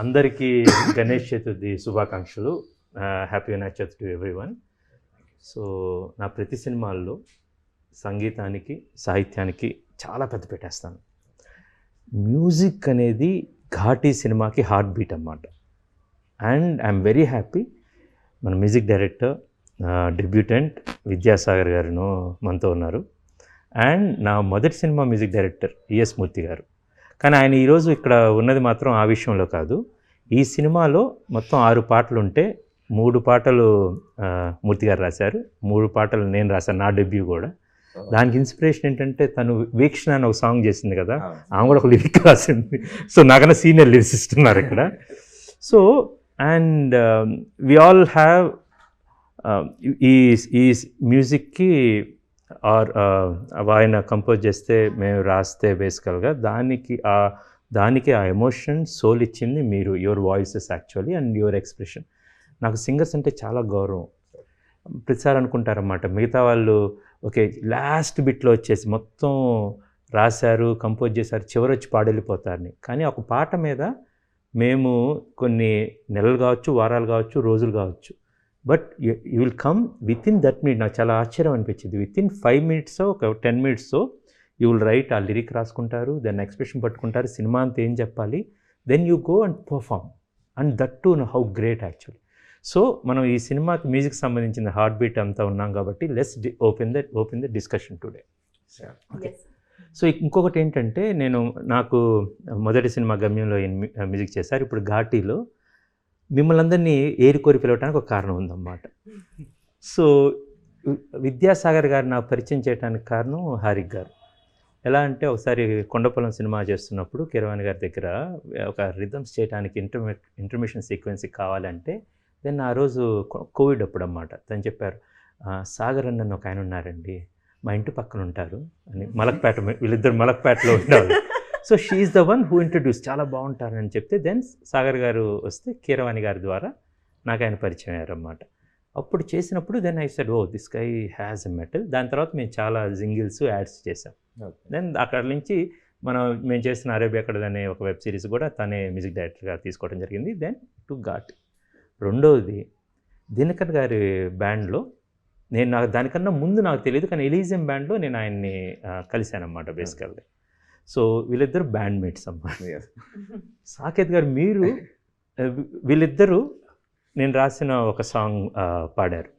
అందరికీ గణేష్ చతుర్థి శుభాకాంక్షలు. Happy Vinayaka Chavithi to everyone. So నా ప్రతి సినిమాల్లో సంగీతానికి సాహిత్యానికి చాలా పెద్ద పెట్టేస్తాను. మ్యూజిక్ అనేది ఘాటీ సినిమాకి హార్ట్ బీట్ అన్నమాట. అండ్ ఐఎమ్ వెరీ హ్యాపీ మన మ్యూజిక్ డైరెక్టర్ డెబ్యూటెంట్ విద్యాసాగర్ గారు మనతో ఉన్నారు. అండ్ నా మొదటి సినిమా మ్యూజిక్ డైరెక్టర్ ఈఎస్ మూర్తి గారు. కానీ ఆయన ఈరోజు ఇక్కడ ఉన్నది మాత్రం ఆ విషయంలో కాదు. ఈ సినిమాలో మొత్తం 6 పాటలు ఉంటే 3 పాటలు మూర్తి గారు రాశారు, 3 పాటలు నేను రాశాను, నా డెబ్యూ కూడా. దానికి ఇన్స్పిరేషన్ ఏంటంటే తను వీక్షణ అని ఒక సాంగ్ చేసింది కదా, ఆమె కూడా ఒక లిరిక్ రాసింది. సో నాకన్నా సీనియర్ లిరిసిస్ట్ ఉన్నారు ఇక్కడ. So and we all have ఈ మ్యూజిక్కి ఆర్ ఆయన కంపోజ్ చేస్తే మేము రాస్తే బేసికల్గా దానికి ఆ ఎమోషన్ సోల్ ఇచ్చింది మీరు, your voices actually and your expression. నాకు సింగర్స్ అంటే చాలా గౌరవం. ప్రతిసారి అనుకుంటారన్నమాట మిగతా వాళ్ళు ఓకే లాస్ట్ బిట్లో వచ్చేసి మొత్తం రాశారు, కంపోజ్ చేశారు, చివరొచ్చి పాడెళ్ళిపోతారని. కానీ ఒక పాట మీద మేము కొన్ని నెలలు కావచ్చు, వారాలు కావచ్చు, రోజులు కావచ్చు, but you will come with in that minute. నాకు చాలా ఆశ్చర్యం అనిపించింది. విత్ ఇన్ 5 minutes ఒక 10 minutes యూ విల్ రైట్, ఆ లిరిక్ రాసుకుంటారు, దాన్ని ఎక్స్ప్రెషన్ పట్టుకుంటారు, సినిమా అంతా ఏం చెప్పాలి, then you go and perform. And that to how great actually. So మనం ఈ సినిమాకి మ్యూజిక్ సంబంధించిన హార్ట్ బీట్ అంతా ఉన్నాం కాబట్టి let's open the discussion today. Okay. So ఇంకొకటి ఏంటంటే నాకు మొదటి సినిమా గమ్యంలో మ్యూజిక్ చేశారు. ఇప్పుడు ఘాటీలో మిమ్మల్ని అందరినీ ఏరికోరి పిలవడానికి ఒక కారణం ఉందన్నమాట. సో విద్యాసాగర్ గారు నాకు పరిచయం చేయడానికి కారణం హారిక్ గారు. ఎలా అంటే ఒకసారి కొండపొలం సినిమా చేస్తున్నప్పుడు కీరవాణి గారి దగ్గర ఒక రిథమ్స్ చేయడానికి ఇంటర్మిషన్ సీక్వెన్స్ కావాలంటే దెన్ ఆ రోజు కోవిడ్ అప్పుడు అన్నమాట. తను చెప్పారు, సాగర్ అన్న ఒక ఆయన ఉన్నారండి, మా ఇంటి పక్కన ఉంటారు అని, మలక్పేట, వీళ్ళిద్దరు మలక్పేటలో ఉంటారు. So she's the one who introduce, చాలా బాగుంటారని చెప్తే దెన్ సాగర్ గారు వస్తే కీరవాణి గారి ద్వారా నాకు ఆయన పరిచయం అయ్యారన్నమాట. అప్పుడు చేసినప్పుడు then I said, oh this guy has a metal. దాని తర్వాత మేము చాలా జింగిల్స్ యాడ్స్ చేసాం. దెన్ అక్కడ నుంచి మేము చేసిన అరేబియా అక్కడ అనే ఒక వెబ్ సిరీస్ కూడా తనే మ్యూజిక్ డైరెక్టర్గా తీసుకోవడం జరిగింది. దెన్ టు ఘాట్. రెండవది దినకర్ గారి బ్యాండ్లో నాకు దానికన్నా ముందు నాకు తెలియదు, కానీ ఎలీజియం బ్యాండ్లో నేను ఆయన్ని కలిశానన్నమాట బేసికల్గా. సో వీళ్ళిద్దరు బ్యాండ్ మేట్స్ అన్నమాట. సాకేత్ గారు వీళ్ళిద్దరూ నేను రాసిన ఒక సాంగ్ పాడారు.